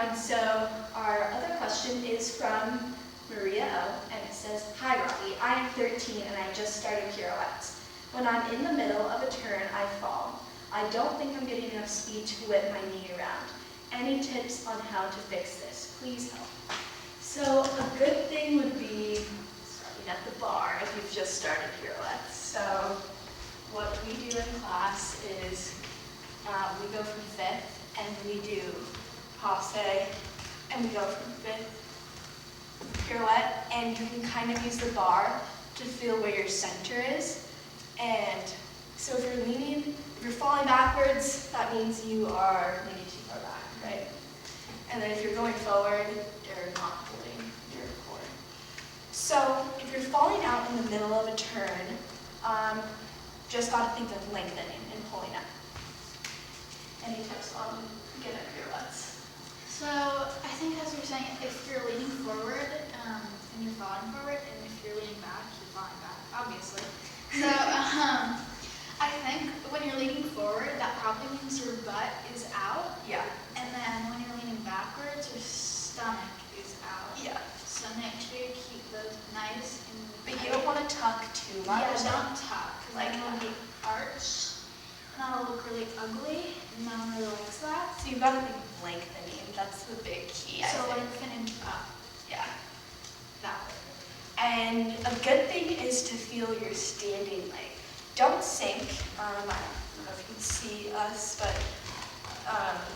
And so our other question is from Maria O, and it says, "Hi Robbie, I am 13 and I just started pirouettes. When I'm in the middle of a turn, I fall. I don't think I'm getting enough speed to whip my knee around. Any tips on how to fix this? Please help." So a good thing would be starting at the bar if you've just started pirouettes. So what we do in class is we go from fifth and we do passe, and we go from fifth pirouette, and you can kind of use the bar to feel where your center is. And so if you're falling backwards, that means you are leaning too far back, right? And then if you're going forward, you're not holding your core. So if you're falling out in the middle of a turn, just got to think of lengthening and pulling up. Any tips on beginner pirouettes? So I think as you're saying, if you're leaning forward and you're falling forward, and if you're leaning back, you're falling back, obviously. So I think when you're leaning forward, that probably means your butt is out. Yeah. And then when you're leaning backwards, your stomach is out. Yeah. So make sure you keep those nice and But you don't want to tuck too much. Yeah, don't tuck. Like it'll be arch, and that'll look really ugly, and no one really likes that. So you've got to think lengthening. That's the big key. So I think. lengthening up. Yeah. That way. And a good thing is to feel your standing leg. Don't sink. I don't know if you can see us, but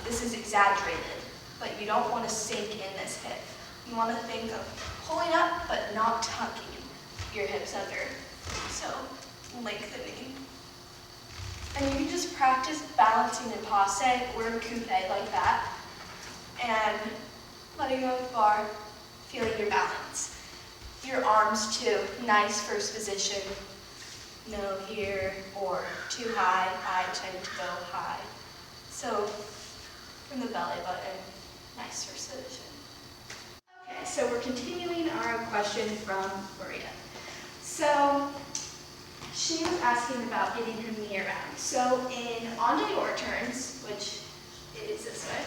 this is exaggerated. But you don't want to sink in this hip. You want to think of pulling up, but not tucking your hips under. So lengthening. And you can just practice balancing in passe or in coupe like that. And letting go of the bar, feeling your balance. Your arms too, nice first position. No here or too high. I tend to go high. So from the belly button, nice first position. Okay, so we're continuing our question from Maria. So she was asking about getting her knee around. So in en dehors turns, which is this way,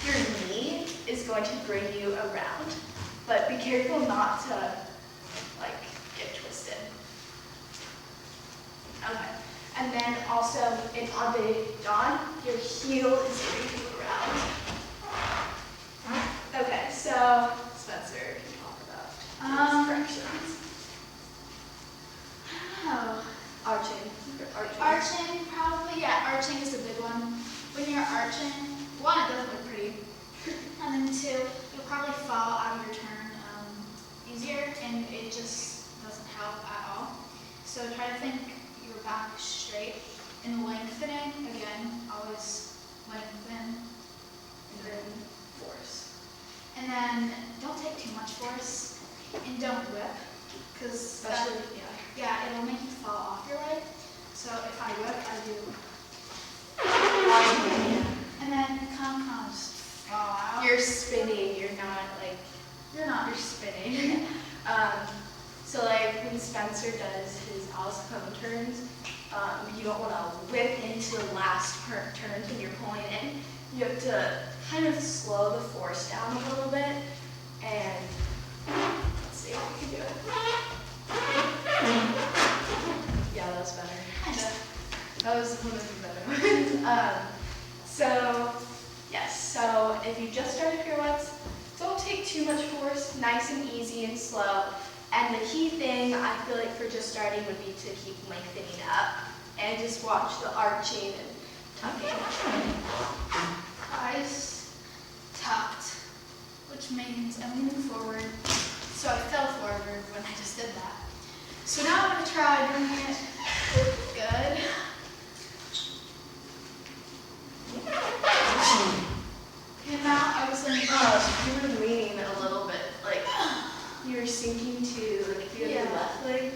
your knee is going to bring you around, but be careful not to get twisted. Okay, and then also in en dehors, your heel is bringing you around. Okay, so Spencer can talk about corrections. Oh. Arching. Arching, probably, yeah, arching is a big one. When you're arching, one, it doesn't look pretty, and then two, you'll probably fall out of your turn easier, and it just doesn't help at all. So try to think your back straight, and lengthening, again, always lengthen, And then force. and then don't take too much force, and don't whip, because Especially, yeah, it'll make you fall off your leg. So if I whip, I do, and then you kind of just fall out. You're spinning, you're not you're spinning. So when Spencer does his Alscombe turns, you don't want to whip into the last turn when you're pulling in. You have to kind of slow the force down a little bit, and let's see if we can do it. Yeah, that was better. That was one of the better ones. So yes, so if you just started pirouettes, don't take too much force, nice and easy and slow. And the key thing I feel like for just starting would be to keep lengthening up and just watch the arching and tucking. Eyes tucked, which means I'm leaning forward. So I fell forward when I just did that. So now I'm going to try doing it good. And now I was leaning You were leaning a little bit, you were sinking to if you had your left leg.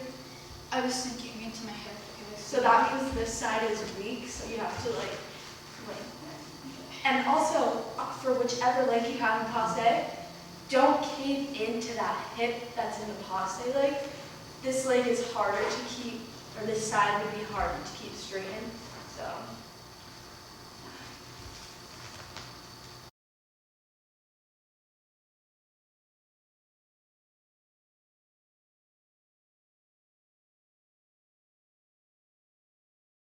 I was sinking into my hip. So that means this side is weak, so you have to lengthen. And also, for whichever leg you have in passe, don't cave into that hip that's in the passe leg. This leg is harder to keep, or this side would be harder to keep straightened. So